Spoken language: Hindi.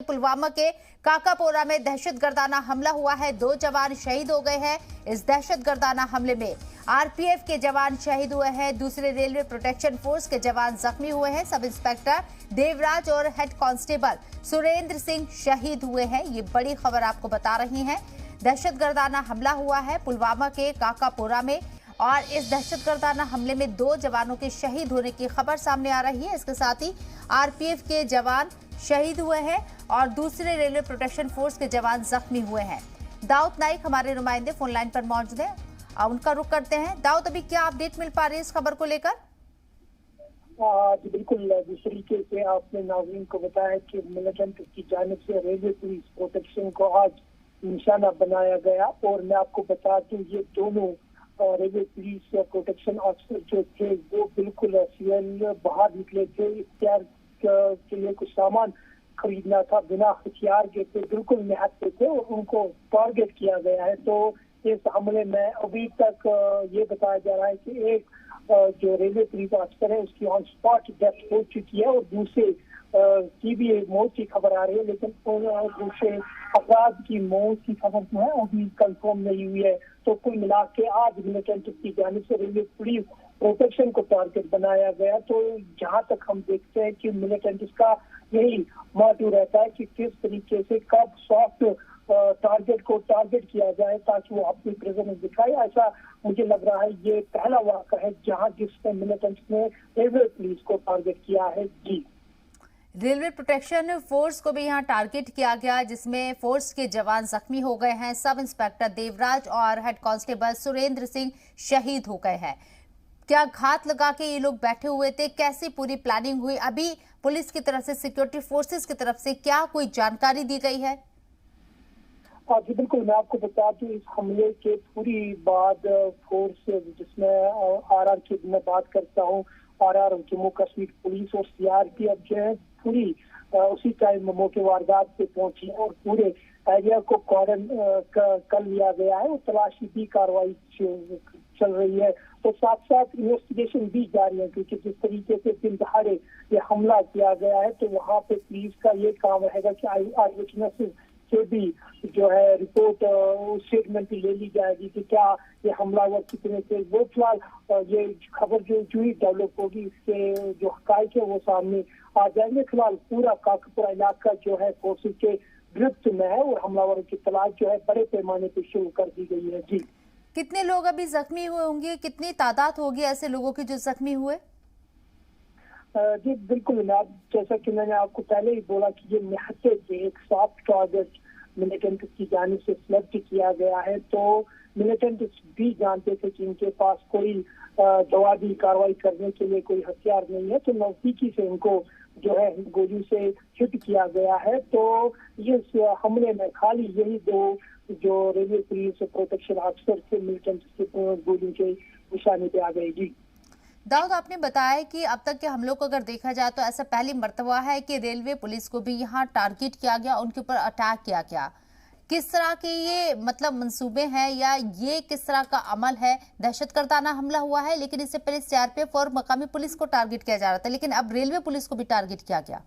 पुलवामा के काकापोरा में दहशतगर्दाना हमला हुआ है। 2 जवान शहीद हो गए हैं। इस दहशतगर्दाना हमले में आरपीएफ के जवान शहीद हुए हैं। दूसरे रेलवे प्रोटेक्शन फोर्स के जवान जख्मी हुए हैं। सब इंस्पेक्टर देवराज और हेड कांस्टेबल सुरेंद्र सिंह शहीद हुए हैं। ये बड़ी खबर आपको बता रही हैं। दहशतगर्दाना हमला हुआ है पुलवामा के काकापोरा में और इस दहशतगर्दाना हमले में 2 जवानों के शहीद होने की खबर सामने आ रही है। इसके साथ ही आरपीएफ के जवान शहीद हुए हैं और दूसरे रेलवे प्रोटेक्शन फोर्स के जवान जख्मी हुए हैं। दाऊद नाइक हमारे नुमाइंदे फोन लाइन पर मौजूद हैं, उनका रुख करते हैं। दाऊद, अभी क्या अपडेट मिल पा रही है इस खबर को लेकर? जी बिल्कुल, जिस तरीके से आपने नाज़रीन को बताया कि मिलिटेंट की जानिब से रेलवे पुलिस प्रोटेक्शन को आज निशाना बनाया गया। और मैं आपको बता दूं, ये दोनों रेलवे पुलिस प्रोटेक्शन अफसर जो थे वो बिल्कुल सीएल बाहर निकले थे। इख्तियार के लिए कुछ सामान खरीदना था, बिना हथियार के थे, बिल्कुल निहत्थे थे और उनको टारगेट किया गया है। तो इस हमले में अभी तक ये बताया जा रहा है कि एक जो रेलवे पुलिस अफसर है उसकी ऑन स्पॉट डेथ हो चुकी है और दूसरे की भी मौत की खबर आ रही है, लेकिन दूसरे अपराध की मौत की खबर जो है अभी कंफर्म नहीं हुई है। तो कुल मिला के आज मिलिटेंट की जानिब से रेलवे पुलिस प्रोटेक्शन को टारगेट बनाया गया। तो जहां तक हम देखते हैं कि मिलिटेंट का यही मोटिव रहता है कि किस तरीके से कब सॉफ्ट टारगेट को टारगेट किया जाए ताकि वो अपनी प्रेजेंस दिखाए। ऐसा मुझे लग रहा है ये पहला वाक़ा है जहां जिसमें मिलिटेंट्स ने रेलवे पुलिस को टारगेट किया है। जी, रेलवे प्रोटेक्शन फोर्स को भी यहां टारगेट किया गया, जिसमें फोर्स के जवान जख्मी हो गए हैं। सब इंस्पेक्टर देवराज और हेड कांस्टेबल सुरेंद्र सिंह शहीद हो गए हैं। क्या घात लगा के ये लोग बैठे हुए थे? कैसी पूरी प्लानिंग हुई? अभी पुलिस की तरफ से, सिक्योरिटी फोर्सेस की तरफ से क्या कोई जानकारी दी गई है? जी बिल्कुल, मैं आपको बता दूं, इस हमले के पूरी बाद फोर्स जिसमें आरआर की मैं बात करता हूँ, आरआर जम्मू कश्मीर पुलिस और सीआरपीएफ जो है पूरी उसी टाइम मौके वारदात पे पहुंची और पूरे एरिया को कॉर्डन कर लिया गया है और तलाशी भी कार्रवाई चल रही है। तो साथ साथ इन्वेस्टिगेशन भी जारी है, क्योंकि जिस तरीके से दिन दहाड़े ये हमला किया गया है तो वहाँ पे पुलिस का ये काम रहेगा कि आई विटनेसेस से भी जो है रिपोर्ट स्टेटमेंट ले ली जाएगी कि क्या ये हमलावर कितने थे। वो फिलहाल ये खबर जो ही डेवलप होगी इसके जो हकाइक है वो सामने आ जाएंगे। फिलहाल पूरा काकपुरा इलाका जो है फोर्सेस के गिरफ्त में है और हमलावरों की तलाश जो है बड़े पैमाने पर शुरू कर दी गई है। जी, कितने लोग अभी जख्मी हुए होंगे? कितनी तादाद होगी ऐसे लोगों की जो जख्मी हुए? जी बिल्कुल, जैसा कि मैंने आपको पहले ही बोला कि ये निहत्थे थे, एक सॉफ्ट टारगेट मिलिटेंट की जानिब से सिलेक्ट किया गया है। तो मिलिटेंट भी जानते थे कि इनके पास कोई जवाबी कार्रवाई करने के लिए कोई हथियार नहीं है, तो नजदीकी से उनको जो है गोली से हिट किया गया है। तो इस हमले में खाली यही 2 जो रेलवे पुलिस प्रोटेक्शन अफसर थे मिलिटेंट के गोली के निशाने पे आ गई। दाऊद, आपने बताया कि अब तक के हमलों को अगर देखा जाए तो ऐसा पहली मर्तबा है कि रेलवे पुलिस को भी यहाँ टारगेट किया गया, उनके ऊपर अटैक किया गया। किस तरह के ये मतलब मंसूबे हैं या ये किस तरह का अमल है? दहशतगर्दाना हमला हुआ है, लेकिन इससे पहले सीआरपीएफ और मकामी पुलिस को टारगेट किया जा रहा था, लेकिन अब रेलवे पुलिस को भी टारगेट किया गया।